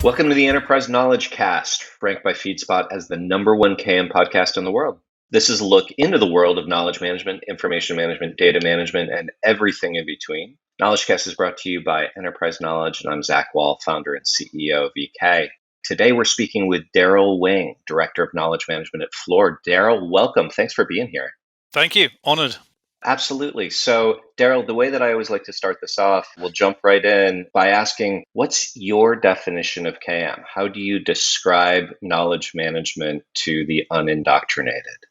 Welcome to the Enterprise Knowledge Cast, ranked by FeedSpot as the #1 KM podcast in the world. This is a look into the world of knowledge management, information management, data management, and everything in between. Knowledge Cast is brought to you by Enterprise Knowledge, and I'm Zach Wahl, founder and CEO of EK. Today, we're speaking with Darryl Wing, Director of Knowledge Management at Fluor. Darryl, welcome. Thanks for being here. Thank you. Honored. Absolutely. So, Darryl, the way that I always like to start this off, we'll jump right in by asking, what's your definition of KM? How do you describe knowledge management to the unindoctrinated?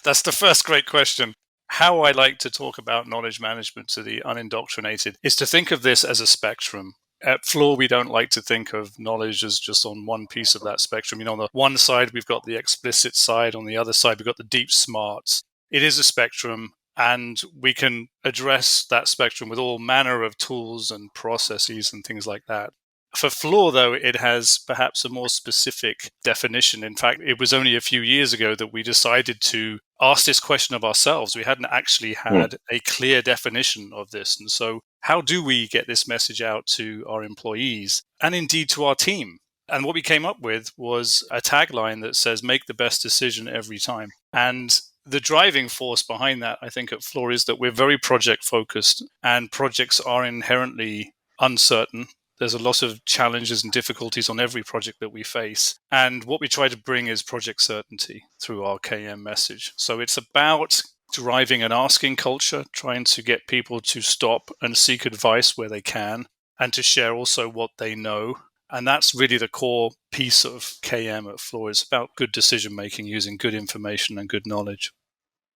That's the first great question. How I like to talk about knowledge management to the unindoctrinated is to think of this as a spectrum. At Fluor, we don't like to think of knowledge as just on one piece of that spectrum. On the one side, we've got the explicit side. On the other side, we've got the deep smarts. It is a spectrum, and we can address that spectrum with all manner of tools and processes and things like that. For Fluor, though, it has perhaps a more specific definition. In fact, it was only a few years ago that we decided to ask this question of ourselves. We hadn't actually had a clear definition of this. And so how do we get this message out to our employees and indeed to our team? And what we came up with was a tagline that says, make the best decision every time. And the driving force behind that, I think, at Fluor is that we're very project focused, and projects are inherently uncertain. There's a lot of challenges and difficulties on every project that we face. And what we try to bring is project certainty through our KM message. So it's about driving an asking culture, trying to get people to stop and seek advice where they can, and to share also what they know. And that's really the core piece of KM at Fluor. It's about good decision making using good information and good knowledge.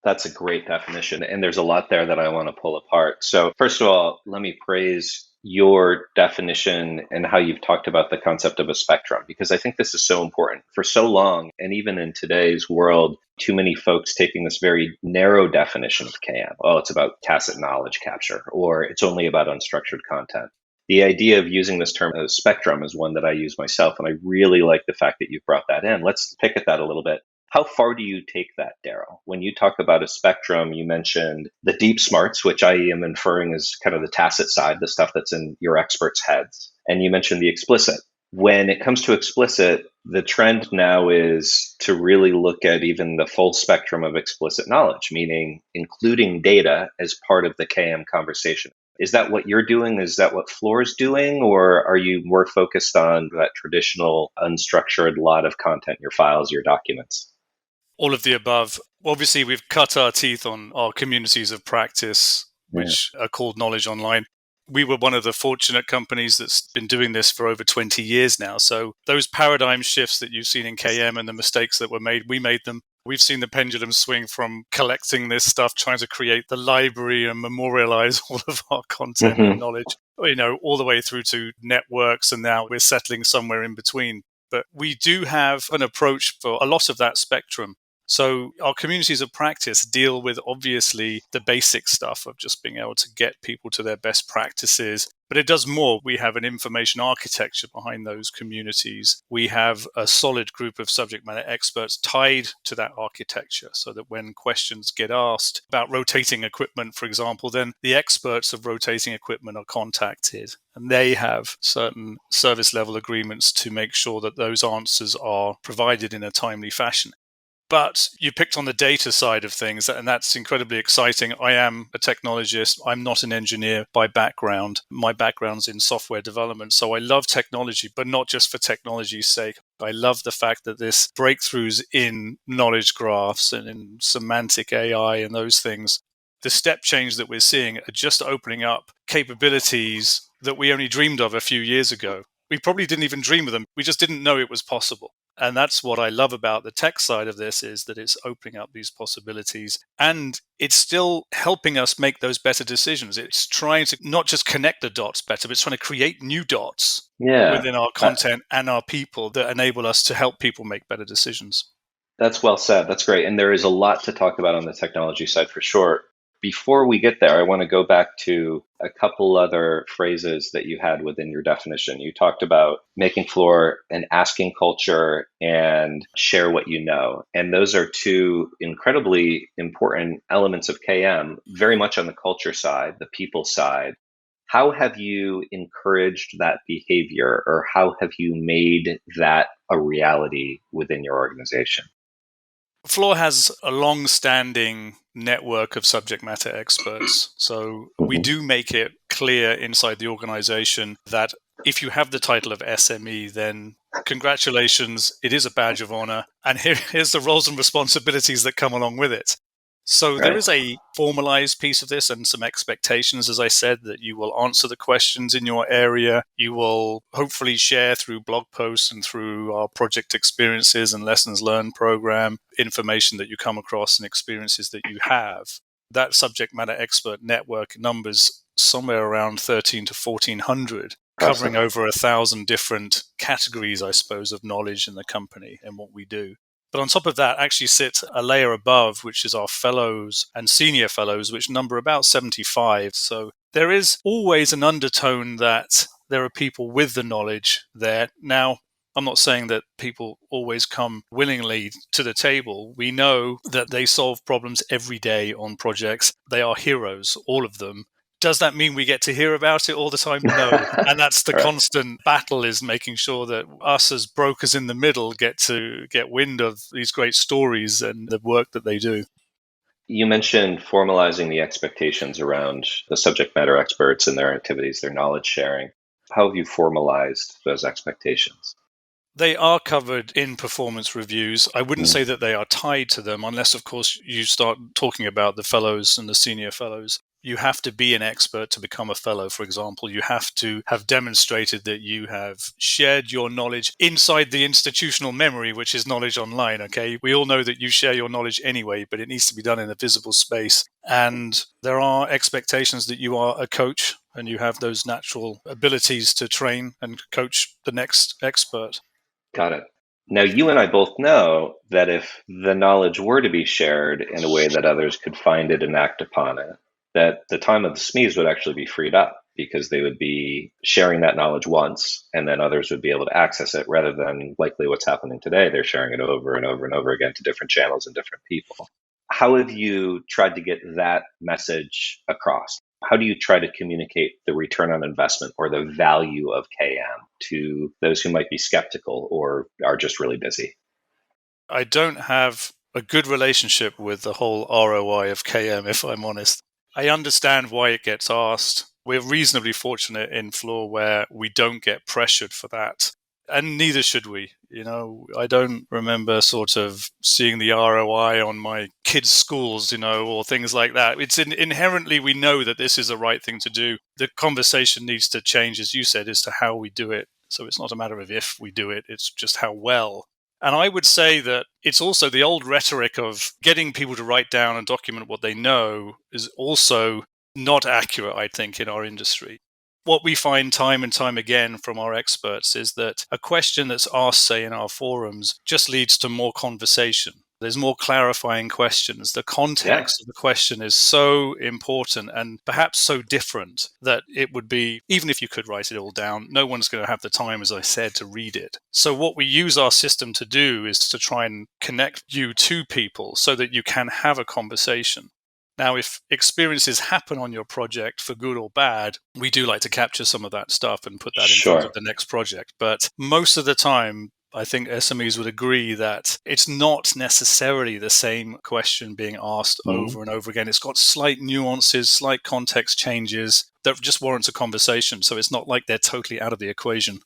That's a great definition. And there's a lot there that I want to pull apart. So first of all, let me praise your definition and how you've talked about the concept of a spectrum, because I think this is so important. For so long, and even in today's world, too many folks taking this very narrow definition of KM. Oh, it's about tacit knowledge capture, or it's only about unstructured content. The idea of using this term as spectrum is one that I use myself, and I really like the fact that you've brought that in. Let's pick at that a little bit. How far do you take that, Darryl? When you talk about a spectrum, you mentioned the deep smarts, which I am inferring is kind of the tacit side, the stuff that's in your experts' heads. And you mentioned the explicit. When it comes to explicit, the trend now is to really look at even the full spectrum of explicit knowledge, meaning including data as part of the KM conversation. Is that what you're doing? Is that what Fluor's doing? Or are you more focused on that traditional unstructured lot of content, your files, your documents? All of the above. Obviously, we've cut our teeth on our communities of practice, which are called Knowledge Online. We were one of the fortunate companies that's been doing this for over 20 years now. So those paradigm shifts that you've seen in KM and the mistakes that were made, we made them. We've seen the pendulum swing from collecting this stuff, trying to create the library and memorialize all of our content and knowledge, all the way through to networks. And now we're settling somewhere in between. But we do have an approach for a lot of that spectrum. So our communities of practice deal with, obviously, the basic stuff of just being able to get people to their best practices. But it does more. We have an information architecture behind those communities. We have a solid group of subject matter experts tied to that architecture so that when questions get asked about rotating equipment, for example, then the experts of rotating equipment are contacted. And they have certain service level agreements to make sure that those answers are provided in a timely fashion. But you picked on the data side of things, and that's incredibly exciting. I am a technologist. I'm not an engineer by background. My background's in software development. So I love technology, but not just for technology's sake. I love the fact that this breakthroughs in knowledge graphs and in semantic AI and those things, the step change that we're seeing are just opening up capabilities that we only dreamed of a few years ago. We probably didn't even dream of them. We just didn't know it was possible. And that's what I love about the tech side of this, is that it's opening up these possibilities. And it's still helping us make those better decisions. It's trying to not just connect the dots better, but it's trying to create new dots within our content and our people that enable us to help people make better decisions. That's well said. That's great. And there is a lot to talk about on the technology side for sure. Before we get there, I want to go back to a couple other phrases that you had within your definition. You talked about making Fluor an asking culture and share what you know. And those are two incredibly important elements of KM, very much on the culture side, the people side. How have you encouraged that behavior, or how have you made that a reality within your organization? Fluor has a long-standing network of subject matter experts. So we Hmm. do make it clear inside the organization that if you have the title of SME, then congratulations, it is a badge of honor. And here's the roles and responsibilities that come along with it. So there Right. is a formalized piece of this and some expectations, as I said, that you will answer the questions in your area. You will hopefully share through blog posts and through our project experiences and lessons learned program information that you come across and experiences that you have. That subject matter expert network numbers somewhere around 13 to 1400, covering Impressive. over 1,000 different categories, I suppose, of knowledge in the company and what we do. But on top of that, actually sits a layer above, which is our fellows and senior fellows, which number about 75. So there is always an undertone that there are people with the knowledge there. Now, I'm not saying that people always come willingly to the table. We know that they solve problems every day on projects. They are heroes, all of them. Does that mean we get to hear about it all the time? No. And that's the Right. constant battle, is making sure that us as brokers in the middle get to get wind of these great stories and the work that they do. You mentioned formalizing the expectations around the subject matter experts and their activities, their knowledge sharing. How have you formalized those expectations? They are covered in performance reviews. I wouldn't Mm. say that they are tied to them, unless, of course, you start talking about the fellows and the senior fellows. You have to be an expert to become a fellow, for example. You have to have demonstrated that you have shared your knowledge inside the institutional memory, which is knowledge online. Okay. We all know that you share your knowledge anyway, but it needs to be done in a visible space. And there are expectations that you are a coach and you have those natural abilities to train and coach the next expert. Got it. Now, you and I both know that if the knowledge were to be shared in a way that others could find it and act upon it, that the time of the SMEs would actually be freed up because they would be sharing that knowledge once and then others would be able to access it rather than likely what's happening today. They're sharing it over and over and over again to different channels and different people. How have you tried to get that message across? How do you try to communicate the return on investment or the value of KM to those who might be skeptical or are just really busy? I don't have a good relationship with the whole ROI of KM, if I'm honest. I understand why it gets asked. We're reasonably fortunate in Fluor where we don't get pressured for that. And neither should we. I don't remember sort of seeing the ROI on my kids' schools, or things like that. It's inherently, we know that this is the right thing to do. The conversation needs to change, as you said, as to how we do it. So it's not a matter of if we do it, it's just how well. And I would say that it's also the old rhetoric of getting people to write down and document what they know is also not accurate, I think, in our industry. What we find time and time again from our experts is that a question that's asked, say, in our forums just leads to more conversation. There's more clarifying questions. The Yeah. context of the question is so important and perhaps so different that it would be, even if you could write it all down, no one's going to have the time, as I said, to read it. So, what we use our system to do is to try and connect you to people so that you can have a conversation. Now, if experiences happen on your project for good or bad, we do like to capture some of that stuff and put that in front of Sure. the next project. But most of the time, I think SMEs would agree that it's not necessarily the same question being asked Mhm. over and over again. It's got slight nuances, slight context changes that just warrants a conversation. So it's not like they're totally out of the equation.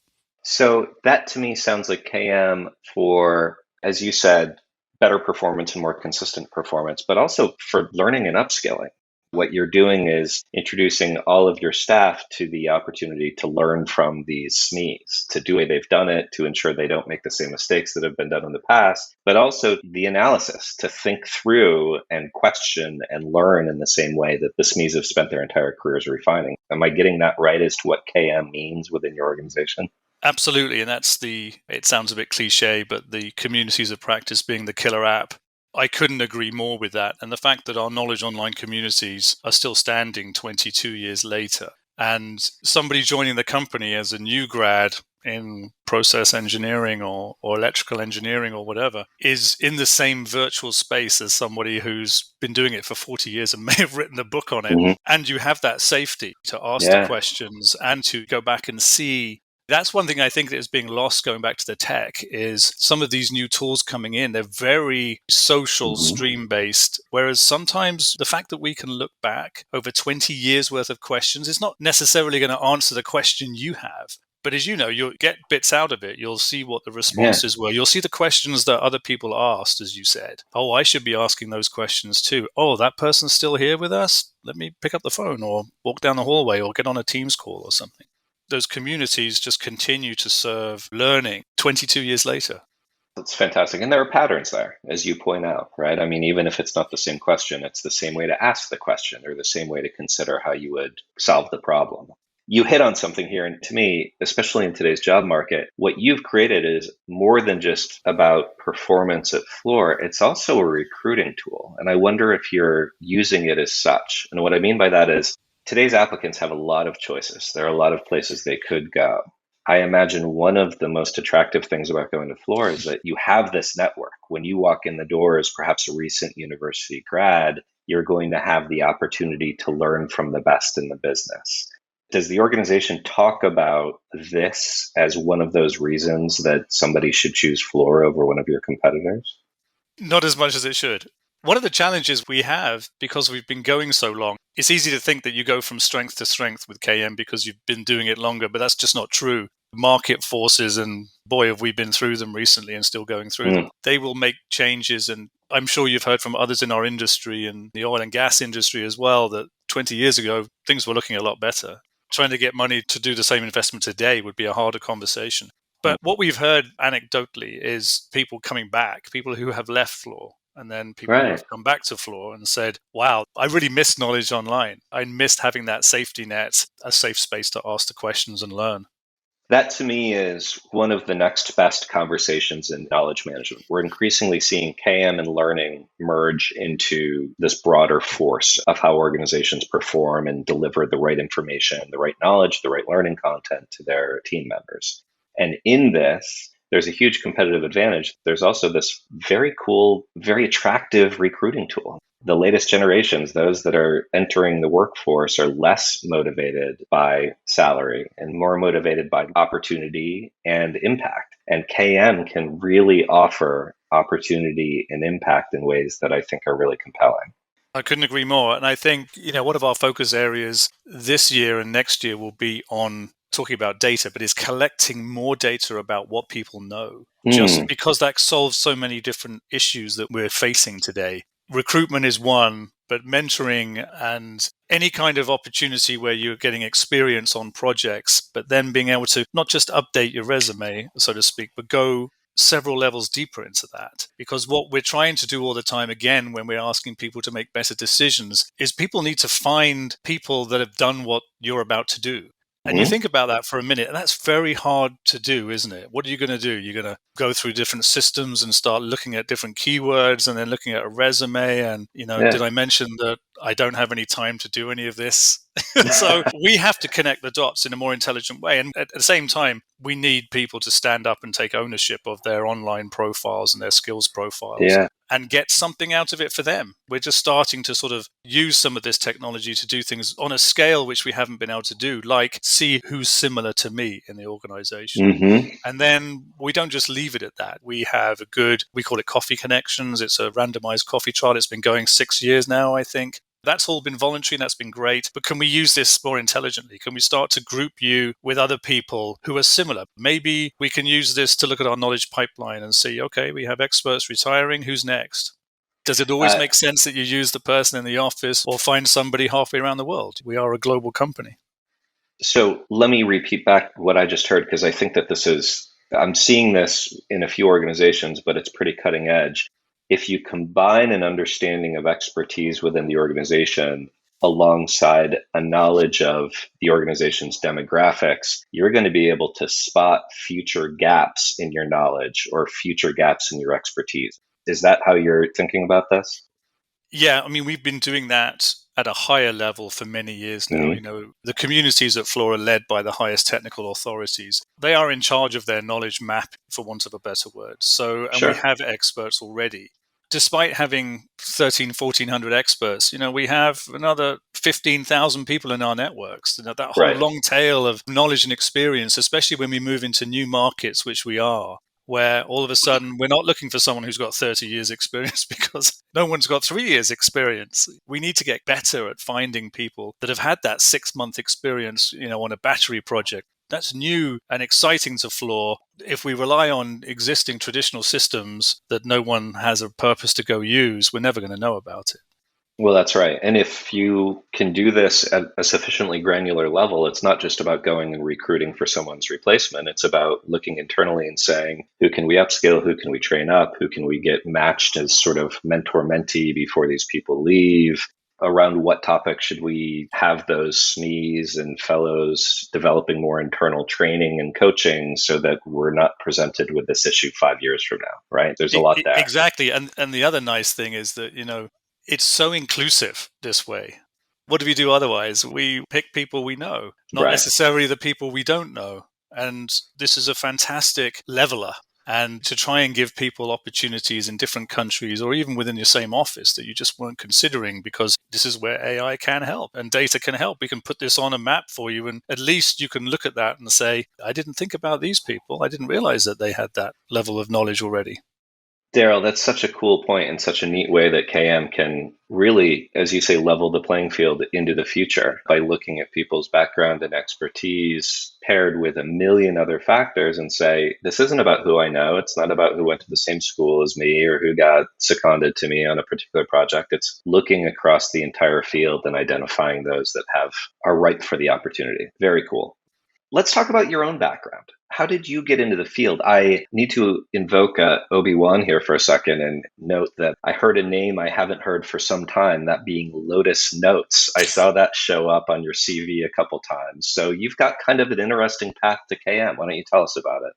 So that to me sounds like KM for, as you said, better performance and more consistent performance, but also for learning and upskilling. What you're doing is introducing all of your staff to the opportunity to learn from these SMEs, to do the way they've done it, to ensure they don't make the same mistakes that have been done in the past, but also the analysis to think through and question and learn in the same way that the SMEs have spent their entire careers refining. Am I getting that right as to what KM means within your organization? Absolutely. And it sounds a bit cliche, but the communities of practice being the killer app. I couldn't agree more with that. And the fact that our knowledge online communities are still standing 22 years later And somebody joining the company as a new grad in process engineering or electrical engineering or whatever is in the same virtual space as somebody who's been doing it for 40 years and may have written a book on it. Hmm. And you have that safety to ask the Yeah. questions and to go back and see. That's one thing I think that is being lost going back to the tech is some of these new tools coming in. They're very social, Hmm. stream based. Whereas sometimes the fact that we can look back over 20 years worth of questions is not necessarily going to answer the question you have. But as you know, you'll get bits out of it. You'll see what the Yeah. responses were. You'll see the questions that other people asked, as you said. Oh, I should be asking those questions too. Oh, that person's still here with us? Let me pick up the phone or walk down the hallway or get on a Teams call or something. Those communities just continue to serve learning 22 years later. That's fantastic. And there are patterns there, as you point out, right? I mean, even if it's not the same question, it's the same way to ask the question or the same way to consider how you would solve the problem. You hit on something here. And to me, especially in today's job market, what you've created is more than just about performance at Fluor. It's also a recruiting tool. And I wonder if you're using it as such. And what I mean by that is today's applicants have a lot of choices. There are a lot of places they could go. I imagine one of the most attractive things about going to Fluor is that you have this network. When you walk in the door as perhaps a recent university grad, you're going to have the opportunity to learn from the best in the business. Does the organization talk about this as one of those reasons that somebody should choose Fluor over one of your competitors? Not as much as it should. One of the challenges we have, because we've been going so long, it's easy to think that you go from strength to strength with KM because you've been doing it longer, but that's just not true. Market forces, and boy, have we been through them recently and still going through them. They will make changes. And I'm sure you've heard from others in our industry and the oil and gas industry as well that 20 years ago, things were looking a lot better. Trying to get money to do the same investment today would be a harder conversation. But what we've heard anecdotally is people coming back, people who have left Fluor, and then people who Right. have come back to Fluor and said, wow, I really missed knowledge online. I missed having that safety net, a safe space to ask the questions and learn. That to me is one of the next best conversations in knowledge management. We're increasingly seeing KM and learning merge into this broader force of how organizations perform and deliver the right information, the right knowledge, the right learning content to their team members. And in this, there's a huge competitive advantage. There's also this very cool, very attractive recruiting tool. The latest generations, those that are entering the workforce, are less motivated by salary and more motivated by opportunity and impact. And KM can really offer opportunity and impact in ways that I think are really compelling. I couldn't agree more. And I think, one of our focus areas this year and next year will be on talking about data, but is collecting more data about what people know, just because that solves so many different issues that we're facing today. Recruitment is one, but mentoring and any kind of opportunity where you're getting experience on projects, but then being able to not just update your resume, so to speak, but go several levels deeper into that. Because what we're trying to do all the time, again, when we're asking people to make better decisions, is people need to find people that have done what you're about to do. And you think about that for a minute, and that's very hard to do, isn't it? What are you going to do? You're going to go through different systems and start looking at different keywords and then looking at a resume. And, did I mention that I don't have any time to do any of this? So we have to connect the dots in a more intelligent way. And at the same time, we need people to stand up and take ownership of their online profiles and their skills profiles. Yeah. And get something out of it for them. We're just starting to sort of use some of this technology to do things on a scale which we haven't been able to do, like see who's similar to me in the organization. And then we don't just leave it at that. We have we call it Coffee Connections. It's a randomized coffee trial. It's been going 6 years now, I think. That's all been voluntary and that's been great. But can we use this more intelligently? Can we start to group you with other people who are similar? Maybe we can use this to look at our knowledge pipeline and see, okay, we have experts retiring. Who's next? Does it always make sense that you use the person in the office or find somebody halfway around the world? We are a global company. So let me repeat back what I just heard, because I think that I'm seeing this in a few organizations, but it's pretty cutting edge. If you combine an understanding of expertise within the organization alongside a knowledge of the organization's demographics, you're going to be able to spot future gaps in your knowledge or future gaps in your expertise. Is that how you're thinking about this? Yeah, I mean, we've been doing that at a higher level for many years now. The communities at Fluor are led by the highest technical authorities. They are in charge of their knowledge map, for want of a better word. And we have experts already. Despite having 1,400 experts, we have another 15,000 people in our networks. That whole long tail of knowledge and experience, especially when we move into new markets, which we are, where all of a sudden we're not looking for someone who's got 30 years experience because no one's got 3 years experience. We need to get better at finding people that have had that 6-month experience, on a battery project. That's new and exciting to Fluor. If we rely on existing traditional systems that no one has a purpose to go use, we're never going to know about it. Well, that's right. And if you can do this at a sufficiently granular level, it's not just about going and recruiting for someone's replacement. It's about looking internally and saying, who can we upskill? Who can we train up? Who can we get matched as sort of mentor-mentee before these people leave? Around what topic should we have those SMEs and fellows developing more internal training and coaching so that we're not presented with this issue 5 years from now, right? There's a lot there. Exactly. And the other nice thing is that, it's so inclusive this way. What do we do otherwise? We pick people we know, not necessarily the people we don't know. And this is a fantastic leveler. And to try and give people opportunities in different countries or even within your same office that you just weren't considering, because this is where AI can help and data can help. We can put this on a map for you, and at least you can look at that and say, I didn't think about these people. I didn't realize that they had that level of knowledge already. Darryl, that's such a cool point and such a neat way that KM can really, as you say, level the playing field into the future by looking at people's background and expertise paired with a million other factors and say, this isn't about who I know. It's not about who went to the same school as me or who got seconded to me on a particular project. It's looking across the entire field and identifying those that are ripe for the opportunity. Very cool. Let's talk about your own background. How did you get into the field? I need to invoke Obi-Wan here for a second and note that I heard a name I haven't heard for some time, that being Lotus Notes. I saw that show up on your CV a couple times. So you've got kind of an interesting path to KM. Why don't you tell us about it?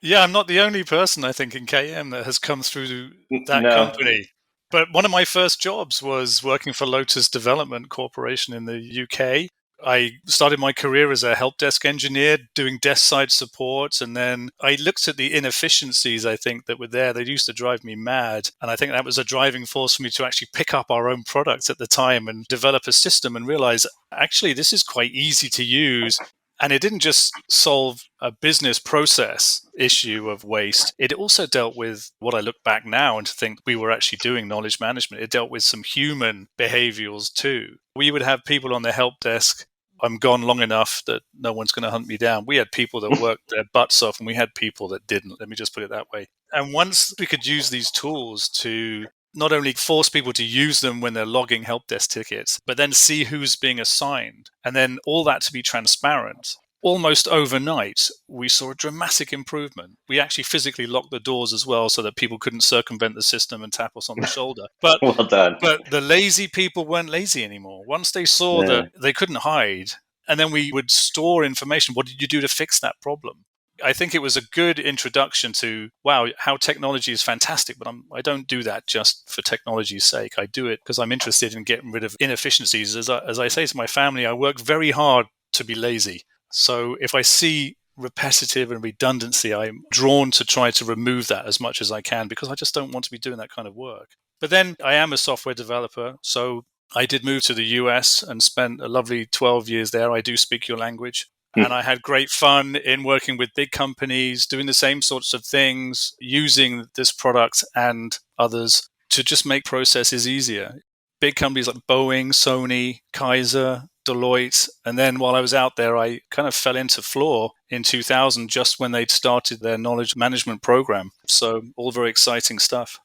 Yeah, I'm not the only person, I think, in KM that has come through that company. But one of my first jobs was working for Lotus Development Corporation in the UK. I started my career as a help desk engineer doing desk side support. And then I looked at the inefficiencies, I think, that were there. They used to drive me mad. And I think that was a driving force for me to actually pick up our own product at the time and develop a system and realize, actually, this is quite easy to use. And it didn't just solve a business process issue of waste. It also dealt with what I look back now and to think we were actually doing knowledge management. It dealt with some human behaviors too. We would have people on the help desk. I'm gone long enough that no one's going to hunt me down. We had people that worked their butts off and we had people that didn't. Let me just put it that way. And once we could use these tools to not only force people to use them when they're logging help desk tickets, but then see who's being assigned. And then all that to be transparent. Almost overnight, we saw a dramatic improvement. We actually physically locked the doors as well so that people couldn't circumvent the system and tap us on the shoulder. But, well done. But the lazy people weren't lazy anymore. Once they saw that they couldn't hide, and then we would store information. What did you do to fix that problem? I think it was a good introduction to, wow, how technology is fantastic, but I don't do that just for technology's sake. I do it because I'm interested in getting rid of inefficiencies. As I say to my family, I work very hard to be lazy. So if I see repetitive and redundancy, I'm drawn to try to remove that as much as I can because I just don't want to be doing that kind of work. But then I am a software developer, so I did move to the US and spent a lovely 12 years there. I do speak your language. And I had great fun in working with big companies, doing the same sorts of things, using this product and others to just make processes easier. Big companies like Boeing, Sony, Kaiser, Deloitte. And then while I was out there, I kind of fell into Fluor in 2000, just when they'd started their knowledge management program. So all very exciting stuff.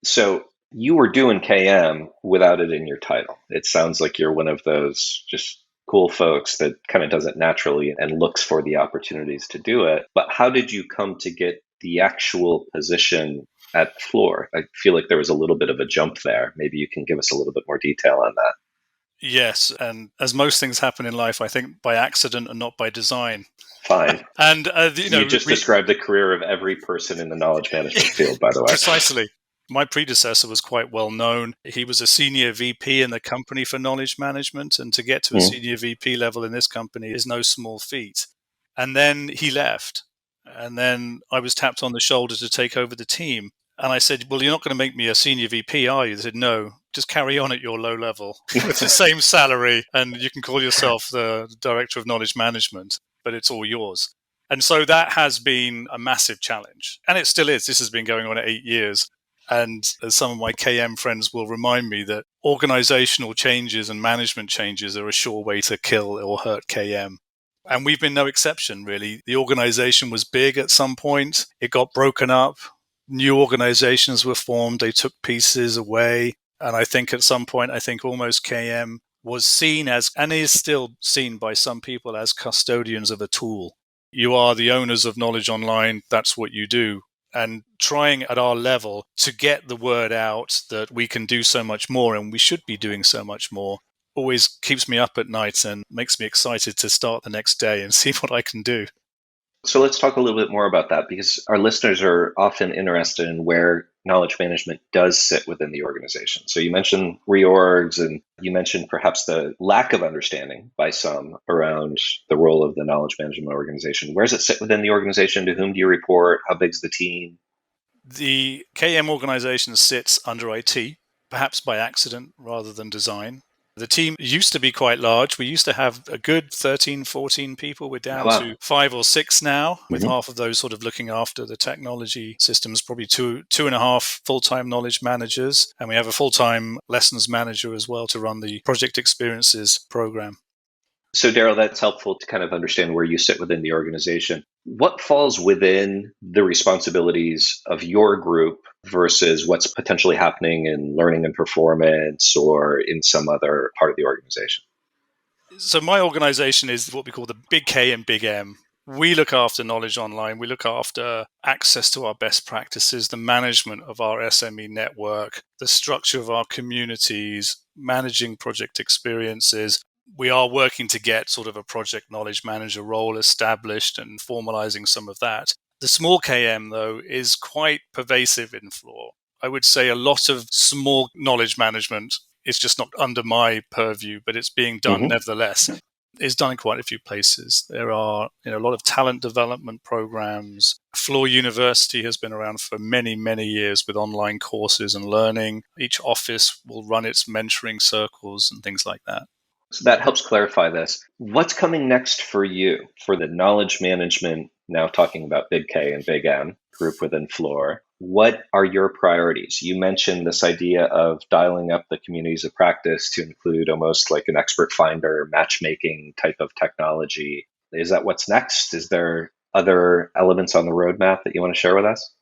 So you were doing KM without it in your title. It sounds like you're one of those just cool folks that kind of does it naturally and looks for the opportunities to do it. But how did you come to get the actual position at Fluor? I feel like there was a little bit of a jump there. Maybe you can give us a little bit more detail on that. Yes. And as most things happen in life, I think by accident and not by design. Fine. And you just described the career of every person in the knowledge management field, by the way. Precisely. My predecessor was quite well known. He was a senior VP in the company for knowledge management, and to get to a senior VP level in this company is no small feat. And then he left. And then I was tapped on the shoulder to take over the team. And I said, well, you're not going to make me a senior VP, are you? They said, no, just carry on at your low level with the same salary. And you can call yourself the director of knowledge management, but it's all yours. And so that has been a massive challenge. And it still is. This has been going on 8 years. And as some of my KM friends will remind me, that organizational changes and management changes are a sure way to kill or hurt KM. And we've been no exception, really. The organization was big at some point. It got broken up. New organizations were formed. They took pieces away. And I think at some point, almost KM was seen as, and is still seen by some people as, custodians of a tool. You are the owners of Knowledge Online. That's what you do. And trying at our level to get the word out that we can do so much more and we should be doing so much more always keeps me up at night and makes me excited to start the next day and see what I can do. So let's talk a little bit more about that, because our listeners are often interested in where knowledge management does sit within the organization. So you mentioned reorgs, and you mentioned perhaps the lack of understanding by some around the role of the knowledge management organization. Where does it sit within the organization? To whom do you report? How big's the team? The KM organization sits under IT, perhaps by accident rather than design. The team used to be quite large. We used to have a good 13, 14 people. We're down to 5 or 6 now, with half of those sort of looking after the technology systems, probably two and a half full-time knowledge managers. And we have a full-time lessons manager as well to run the project experiences program. So, Darryl, that's helpful to kind of understand where you sit within the organization. What falls within the responsibilities of your group versus what's potentially happening in learning and performance or in some other part of the organization? So my organization is what we call the Big K and Big M. We look after Knowledge Online. We look after access to our best practices, the management of our SME network, the structure of our communities, managing project experiences. We are working to get sort of a project knowledge manager role established and formalizing some of that. The small KM, though, is quite pervasive in Fluor. I would say a lot of small knowledge management is just not under my purview, but it's being done nevertheless. It's done in quite a few places. There are a lot of talent development programs. Fluor University has been around for many, many years with online courses and learning. Each office will run its mentoring circles and things like that. So that helps clarify this. What's coming next for you for the knowledge management, now talking about Big K and Big M group within Fluor? What are your priorities? You mentioned this idea of dialing up the communities of practice to include almost like an expert finder, matchmaking type of technology. Is that what's next? Is there other elements on the roadmap that you want to share with us?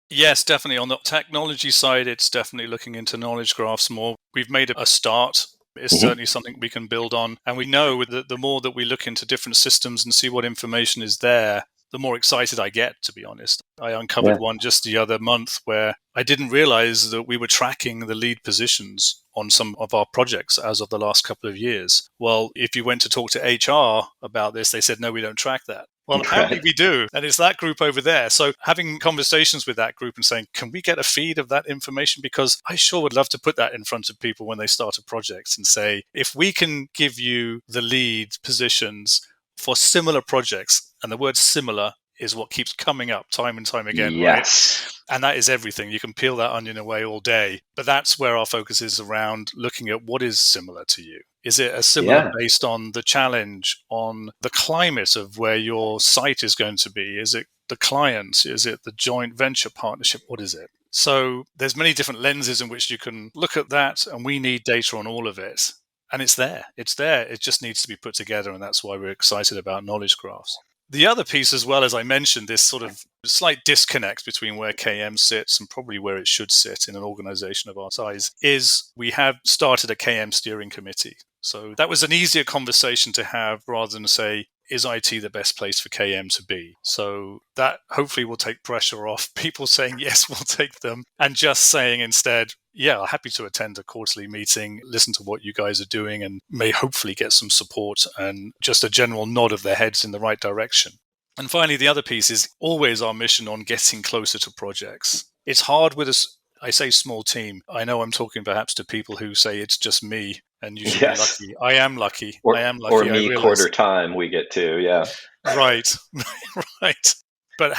Yes, definitely. On the technology side, it's definitely looking into knowledge graphs more. We've made a start. It's certainly something we can build on. And we know that the more that we look into different systems and see what information is there, the more excited I get, to be honest. I uncovered one just the other month where I didn't realize that we were tracking the lead positions on some of our projects as of the last couple of years. Well, if you went to talk to HR about this, they said, no, we don't track that. Well, apparently we do. And it's that group over there. So having conversations with that group and saying, can we get a feed of that information? Because I sure would love to put that in front of people when they start a project and say, if we can give you the lead positions for similar projects, and the word similar is what keeps coming up time and time again, right? And that is everything. You can peel that onion away all day. But that's where our focus is around looking at what is similar to you. Is it a similar based on the challenge, on the climate of where your site is going to be? Is it the client? Is it the joint venture partnership? What is it? So there's many different lenses in which you can look at that, and we need data on all of it. And it's there. It's there. It just needs to be put together, and that's why we're excited about knowledge graphs. The other piece as well, as I mentioned, this sort of slight disconnect between where KM sits and probably where it should sit in an organization of our size is we have started a KM steering committee. So that was an easier conversation to have rather than say, is IT the best place for KM to be? So that hopefully will take pressure off people saying, yes, we'll take them, and just saying instead, yeah, happy to attend a quarterly meeting, listen to what you guys are doing, and may hopefully get some support and just a general nod of their heads in the right direction. And finally, the other piece is always our mission on getting closer to projects. It's hard with us I say small team. I know I'm talking perhaps to people who say it's just me and you should be Yes. lucky. I am lucky. I am Or lucky. I me realize. quarter time we get to, yeah. Right. Right. But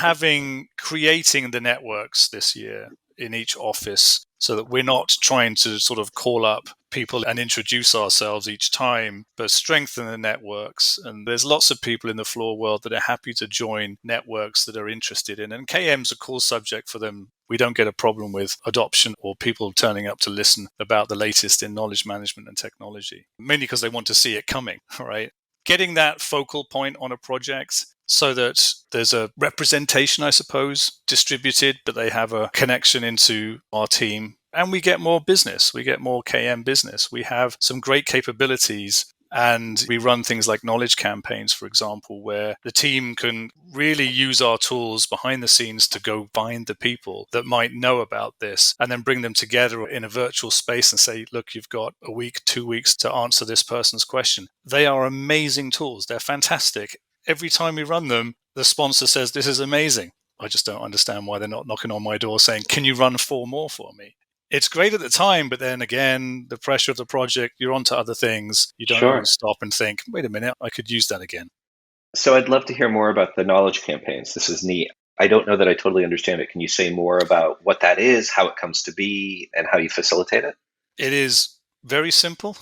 creating the networks this year in each office so that we're not trying to sort of call up people and introduce ourselves each time, but strengthen the networks. And there's lots of people in the Fluor world that are happy to join networks that are interested in. And KM's a cool subject for them. We don't get a problem with adoption or people turning up to listen about the latest in knowledge management and technology, mainly because they want to see it coming, right? Getting that focal point on a project so that there's a representation, I suppose, distributed, but they have a connection into our team. And we get more business. We get more KM business. We have some great capabilities. And we run things like knowledge campaigns, for example, where the team can really use our tools behind the scenes to go find the people that might know about this and then bring them together in a virtual space and say, look, you've got a week, 2 weeks to answer this person's question. They are amazing tools. They're fantastic. Every time we run them, the sponsor says, this is amazing. I just don't understand why they're not knocking on my door saying, can you run 4 more for me? It's great at the time, but then again, the pressure of the project, you're onto other things. You don't Sure. always stop and think, wait a minute, I could use that again. So I'd love to hear more about the knowledge campaigns. This is neat. I don't know that I totally understand it. Can you say more about what that is, how it comes to be, and how you facilitate it? It is very simple.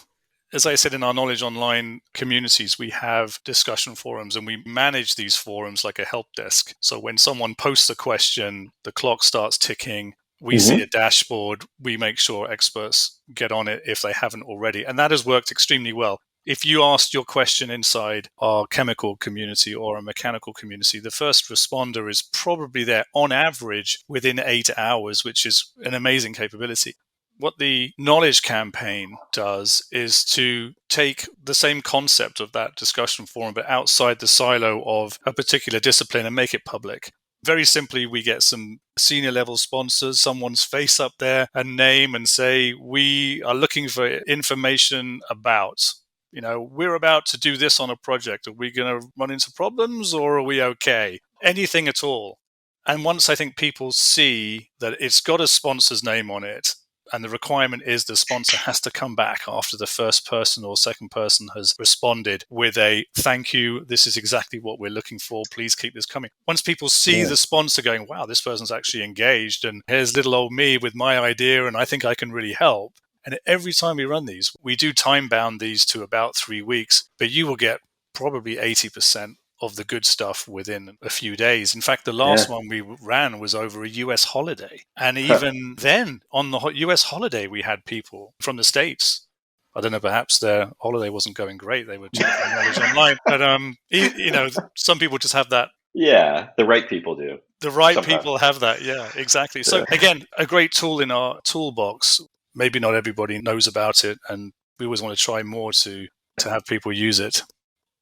As I said, in our Knowledge Online communities, we have discussion forums and we manage these forums like a help desk. So when someone posts a question, the clock starts ticking. We see a dashboard. We make sure experts get on it if they haven't already. And that has worked extremely well. If you asked your question inside our chemical community or a mechanical community, the first responder is probably there on average within 8 hours, which is an amazing capability. What the knowledge campaign does is to take the same concept of that discussion forum, but outside the silo of a particular discipline and make it public. Very simply, we get some senior level sponsors, someone's face up there and name and say, we are looking for information about, we're about to do this on a project. Are we going to run into problems or are we okay? Anything at all. And once I think people see that it's got a sponsor's name on it, and the requirement is the sponsor has to come back after the first person or second person has responded with a thank you. This is exactly what we're looking for. Please keep this coming. Once people see the sponsor going, wow, this person's actually engaged and here's little old me with my idea and I think I can really help. And every time we run these, we do time bound these to about 3 weeks, but you will get probably 80% of the good stuff within a few days. In fact, the last one we ran was over a US holiday. And even then, on the US holiday, we had people from the States. I don't know, perhaps their holiday wasn't going great. They were checking knowledge online. But, some people just have that. Yeah, the right people do. The right sometimes. people have that. Yeah, exactly. So again, a great tool in our toolbox. Maybe not everybody knows about it. And we always want to try more to have people use it.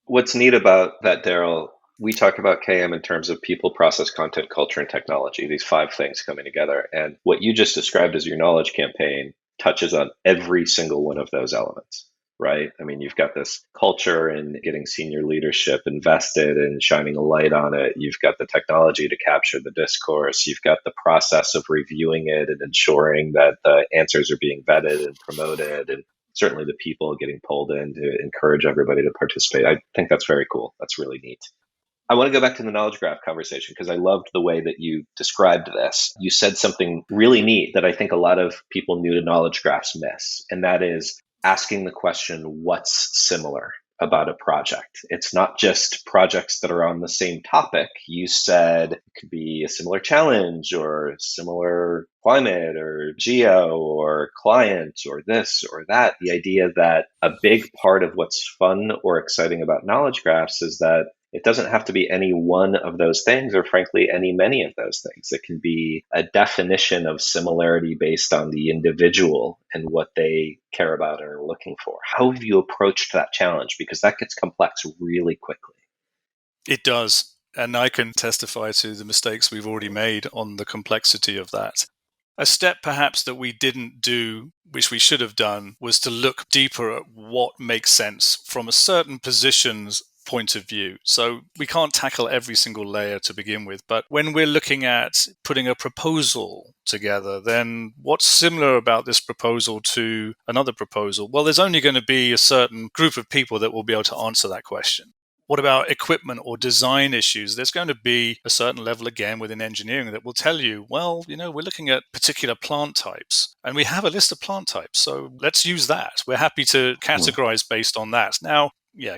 What's neat about that, Darryl, we talk about KM in terms of people, process, content, culture, and technology, these 5 things coming together. And what you just described as your knowledge campaign touches on every single one of those elements, right? I mean, you've got this culture and getting senior leadership invested and shining a light on it. You've got the technology to capture the discourse. You've got the process of reviewing it and ensuring that the answers are being vetted and promoted, and certainly the people getting pulled in to encourage everybody to participate. I think that's very cool. That's really neat. I want to go back to the knowledge graph conversation because I loved the way that you described this. You said something really neat that I think a lot of people new to knowledge graphs miss, and that is asking the question, what's similar about a project? It's not just projects that are on the same topic. You said it could be a similar challenge or similar climate or geo or client or this or that. The idea that a big part of what's fun or exciting about knowledge graphs is that it doesn't have to be any one of those things, or frankly, many of those things. It can be a definition of similarity based on the individual and what they care about and are looking for. How have you approached that challenge? Because that gets complex really quickly. It does. And I can testify to the mistakes we've already made on the complexity of that. A step perhaps that we didn't do, which we should have done, was to look deeper at what makes sense from a certain positions point of view. So we can't tackle every single layer to begin with. But when we're looking at putting a proposal together, then what's similar about this proposal to another proposal? Well, there's only going to be a certain group of people that will be able to answer that question. What about equipment or design issues? There's going to be a certain level again within engineering that will tell you, well, we're looking at particular plant types and we have a list of plant types. So let's use that. We're happy to categorize based on that. Now,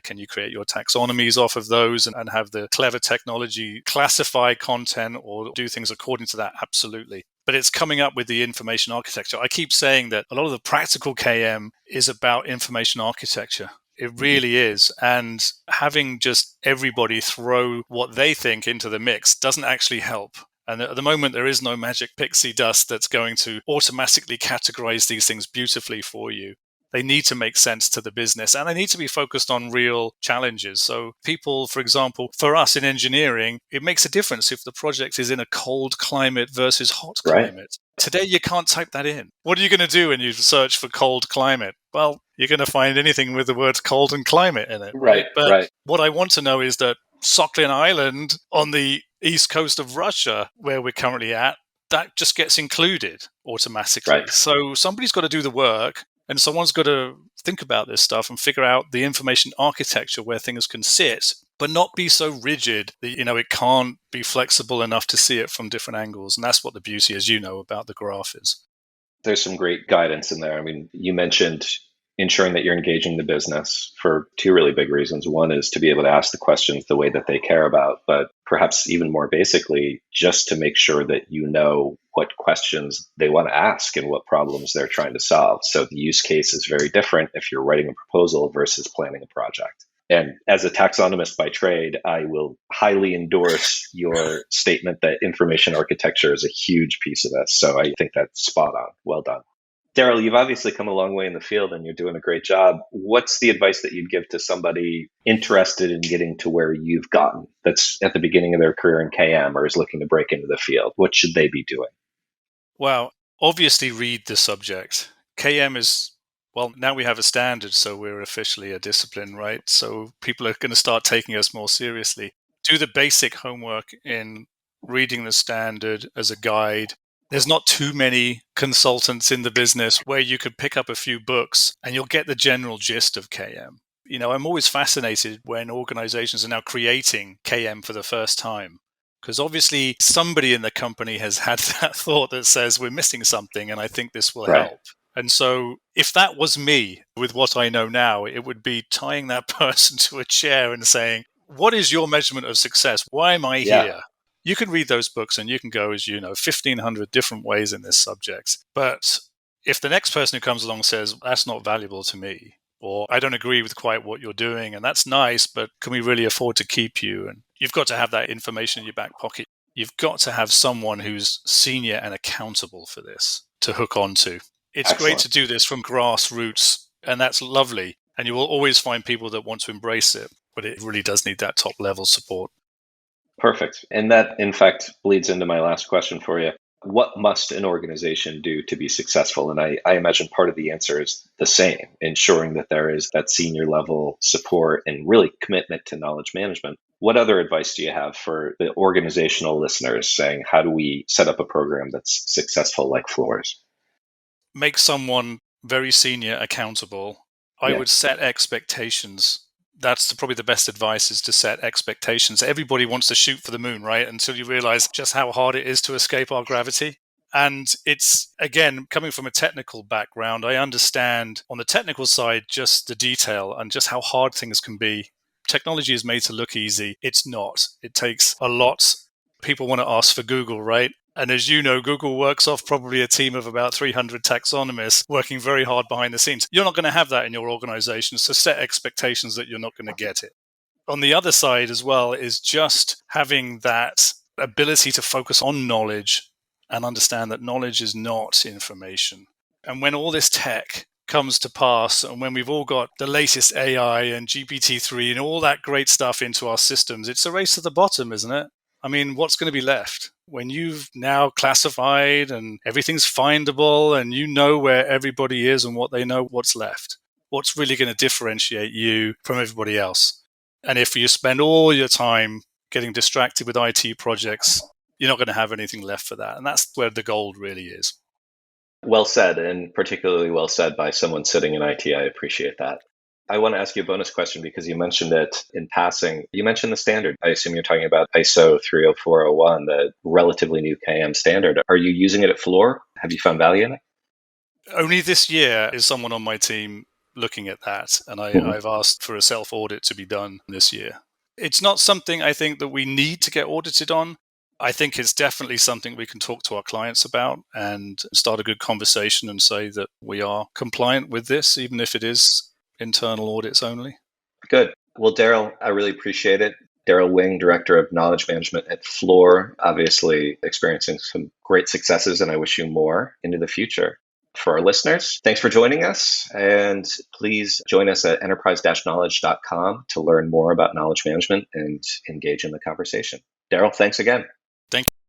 can you create your taxonomies off of those and have the clever technology classify content or do things according to that? Absolutely. But it's coming up with the information architecture. I keep saying that a lot of the practical KM is about information architecture. It really is. And having just everybody throw what they think into the mix doesn't actually help. And at the moment, there is no magic pixie dust that's going to automatically categorize these things beautifully for you. They need to make sense to the business and they need to be focused on real challenges. So people, for example, for us in engineering, it makes a difference if the project is in a cold climate versus hot climate. Today, you can't type that in. What are you going to do when you search for cold climate? Well, you're going to find anything with the words cold and climate in it. But what I want to know is that Sakhalin Island on the east coast of Russia, where we're currently at, that just gets included automatically. So somebody's got to do the work. And someone's got to think about this stuff and figure out the information architecture where things can sit, but not be so rigid that, it can't be flexible enough to see it from different angles. And that's what the beauty, as you know, about the graph is. There's some great guidance in there. I mean, you mentioned ensuring that you're engaging the business for two really big reasons. One is to be able to ask the questions the way that they care about, but perhaps even more basically, just to make sure that you know what questions they want to ask and what problems they're trying to solve. So the use case is very different if you're writing a proposal versus planning a project. And as a taxonomist by trade, I will highly endorse your statement that information architecture is a huge piece of this. So I think that's spot on. Well done. Darryl, you've obviously come a long way in the field and you're doing a great job. What's the advice that you'd give to somebody interested in getting to where you've gotten, that's at the beginning of their career in KM or is looking to break into the field? What should they be doing? Well, obviously read the subject. KM is, well, now we have a standard, so we're officially a discipline, right? So people are going to start taking us more seriously. Do the basic homework in reading the standard as a guide. There's not too many consultants in the business where you could pick up a few books and you'll get the general gist of KM. I'm always fascinated when organizations are now creating KM for the first time, because obviously somebody in the company has had that thought that says we're missing something and I think this will help. And so if that was me with what I know now, it would be tying that person to a chair and saying, what is your measurement of success? Why am I here? You can read those books and you can go, as you know, 1,500 different ways in this subject. But if the next person who comes along says, that's not valuable to me, or I don't agree with quite what you're doing, and that's nice, but can we really afford to keep you? And you've got to have that information in your back pocket. You've got to have someone who's senior and accountable for this to hook onto. It's great to do this from grassroots, and that's lovely. And you will always find people that want to embrace it, but it really does need that top level support. Perfect. And that, in fact, bleeds into my last question for you. What must an organization do to be successful? And I imagine part of the answer is the same, ensuring that there is that senior level support and really commitment to knowledge management. What other advice do you have for the organizational listeners saying, how do we set up a program that's successful like Fluor's? Make someone very senior accountable. I would set expectations. That's probably the best advice, is to set expectations. Everybody wants to shoot for the moon, right? Until you realize just how hard it is to escape our gravity. And it's, again, coming from a technical background, I understand on the technical side just the detail and just how hard things can be. Technology is made to look easy. It's not. It takes a lot. People want to ask for Google, right? And as you know, Google works off probably a team of about 300 taxonomists working very hard behind the scenes. You're not going to have that in your organization, so set expectations that you're not going to get it. On the other side as well is just having that ability to focus on knowledge and understand that knowledge is not information. And when all this tech comes to pass, and when we've all got the latest AI and GPT-3 and all that great stuff into our systems, it's a race to the bottom, isn't it? I mean, what's going to be left? When you've now classified and everything's findable and you know where everybody is and what they know, what's left? What's really going to differentiate you from everybody else? And if you spend all your time getting distracted with IT projects, you're not going to have anything left for that. And that's where the gold really is. Well said, and particularly well said by someone sitting in IT. I appreciate that. I want to ask you a bonus question because you mentioned it in passing. You mentioned the standard. I assume you're talking about ISO 30401, the relatively new KM standard. Are you using it at Fluor? Have you found value in it? Only this year is someone on my team looking at that. And I've asked for a self-audit to be done this year. It's not something I think that we need to get audited on. I think it's definitely something we can talk to our clients about and start a good conversation and say that we are compliant with this, even if it is internal audits only. Good. Well, Darryl, I really appreciate it. Darryl Wing, Director of Knowledge Management at Fluor, obviously experiencing some great successes, and I wish you more into the future. For our listeners, thanks for joining us, and please join us at enterprise-knowledge.com to learn more about knowledge management and engage in the conversation. Darryl, thanks again. Thank you.